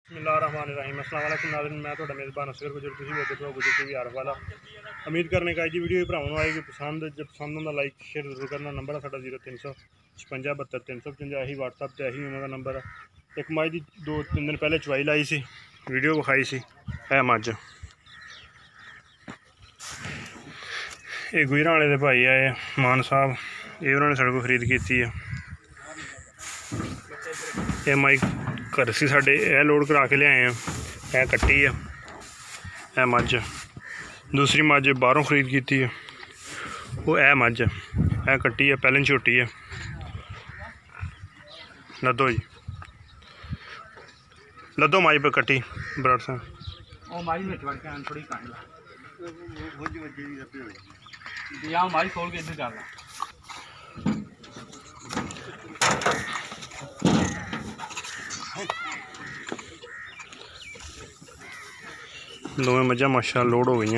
बिस्मिल्लाहिर्रहमानिर्रहीम। अस्सलाम वालेकुम नाज़रीन, मैं ਤੁਹਾਡਾ मेज़बान असगर गुजर ਤੁਸੀਂ ਵੇਖਦੇ ਹੋ गुजर टीवी आरफ वाला। उम्मीद करने का जी वीडियो भरावां ਨੂੰ आएगी पसंद। जब पसंद ਹੁੰਦਾ लाइक शेयर जरूर करना। नंबर है साਡਾ 0356 72 355। यही WhatsApp ਤੇ ਇਹੀ ਉਹਨਾਂ ਦਾ ਨੰਬਰ ਹੈ। ਇੱਕ ਮੱਝ ਦੀ 2-3 ਦਿਨ ਪਹਿਲੇ ਚਵਾਈ ਲਾਈ ਸੀ, ਵੀਡੀਓ ਵਿਖਾਈ ਸੀ। ਇਹ ਮੱਝ ਇਹ ਗੁਜਰਾਂ ਵਾਲੇ ਦੇ ਭਾਈ ਆਏ ਮਾਨ ਸਾਹਿਬ, ਇਹ ਉਹਨਾਂ ਨੇ ਸਾਡੇ ਕੋਲ ਖਰੀਦ ਕੀਤੀ ਹੈ। ਇਹ ਮਾਈਕ घर से साढ़े यह लोड करा के लियाए हैं। यह कट्टी है, यह मझ। दूसरी मझ बाहरों खरीद की है, वो यह मझ है, यह कट्टी है, पहले झोटी है। लदो जी, लदो मझ पर कट्टी बराड़ साहब। दोवें मझां माशा लोड हो गई।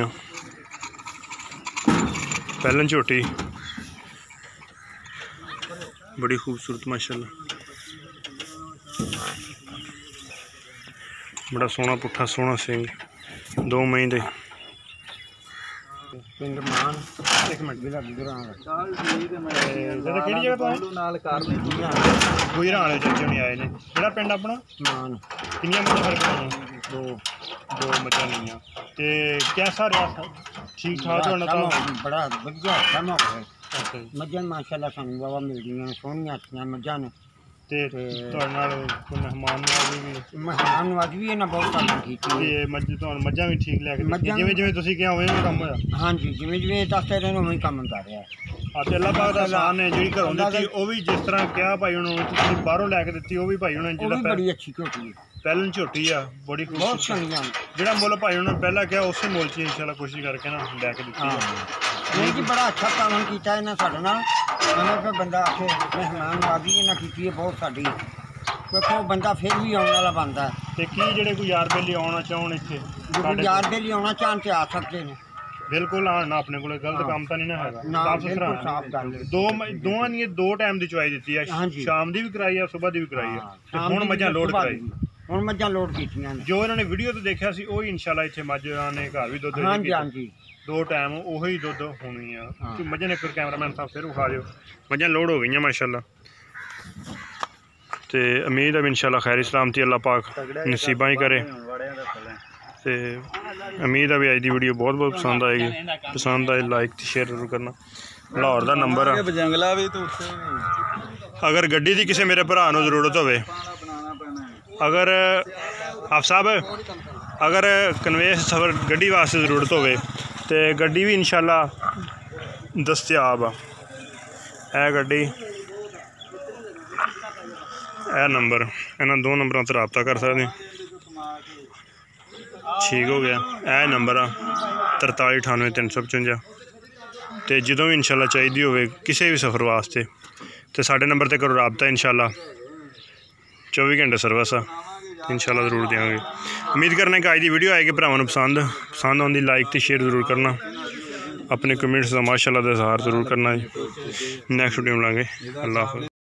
पहलन झोटी बड़ी खूबसूरत माशाल्लाह, बड़ा सोहना पुट्ठा सोहना सिंह, 2 मई दे। पिंड मान एक मिनट भी लग गुजरां वाले चाचे नहीं आए ने। किहड़ा पिंड अपना मान। किन्नियां मझां फर्क दो मझां नहीं ते कैसा रहा? ठीक ठाक होना तो बड़ा वधिया समा होया। मझां माशाल्लाह सानू बाबा मिलदियां सोहणियां अच्छियां मझां ने ते तुहाडे नाल मेहमान नवाजी भी इन्हां बहुत काम कीती ते मझां भी ठीक लैके जिवें जिवें तुसीं किहा उवें काम होया। हाँ जी, जिवें जिवें दसदे रहे उवें काम हुंदा रहा। ते अल्लाह पाक दा एहसान है जिहड़ी घरों दित्ती वो भी जिस तरह किहा भाई हुण तुसीं बाहरों लैके दित्ती वो भी भाई हुण जिहड़ा बड़ी अच्छी झोटी है, पहलन झोटी आ बड़ी खूबसूरत। जिहड़ा मुल भाई हुण पहला किहा उस मुल च इंशाल्लाह कोशिश करके ना लैके दित्ती। नहीं जी, बड़ा अच्छा काम कीता इन्हां साडे नाल। कोई बंदा आखे मेहमान नवाजी इन्हां कीती है बहुत साडी, क्योंकि वो बंदा फिर भी आने वाला बनता है। तो की जिहड़े कोई यार बेली आना चाहन इत्थे, यार बेली आना चाहन ते आ सकते हैं बिल्कुल। आना अपने को गलत काम तो नहीं ना है। दोवां दी 2 टाइम की चवाई दी है, शाम की भी कराई है, सुबह की भी कराई है। हुण मझां लोड कराई, हुण मझां लोड कीतियां ने। जो इन्होंने वीडियो तो देखा सी वही इंशाल्लाह इत्थे मझां ने घर भी दुध 2 टाइम उही दुध होनी है। मझां ने फिर कैमरामैन साहब फिर विखा दिओ। मझां लोड हो गई माशाल्लाह। तो उम्मीद है इंशाल्लाह खैर सलामती अल्लाह पाक नसीबा ही करे। तो उम्मीद है भी अज की वीडियो बहुत बहुत पसंद आएगी। पसंद आए लाइक शेयर जरूर करना। लाहौर का नंबर है। अगर गड्डी की किसी मेरे भरा को जरूरत हो, अगर आप साहब अगर कन्वेस सफर गड्डी वास्ते जरूरत हो तो गड्डी भी इंशाल्लाह दस्तयाब आ। गड्डी नंबर इन्होंने 2 नंबरों पर रबता कर सकते। ठीक हो गया। नंबर आ 43 98 355। तो जो भी इंशाल्लाह चाहिए हो किसी भी सफ़र वास्ते तो साढ़े नंबर पर करो रबता। इंशाल्लाह 24 घंटे सर्विस आ, इंशाल्लाह जरूर देंगे। उम्मीद करने का आज की वीडियो आएगी भरावां पसंद आती लाइक तो शेयर जरूर करना। अपने कमेंट्स का माशाल्लाह का इजहार जरूर करना। Next video मिलांगे। अल्लाह हाफ़िज़।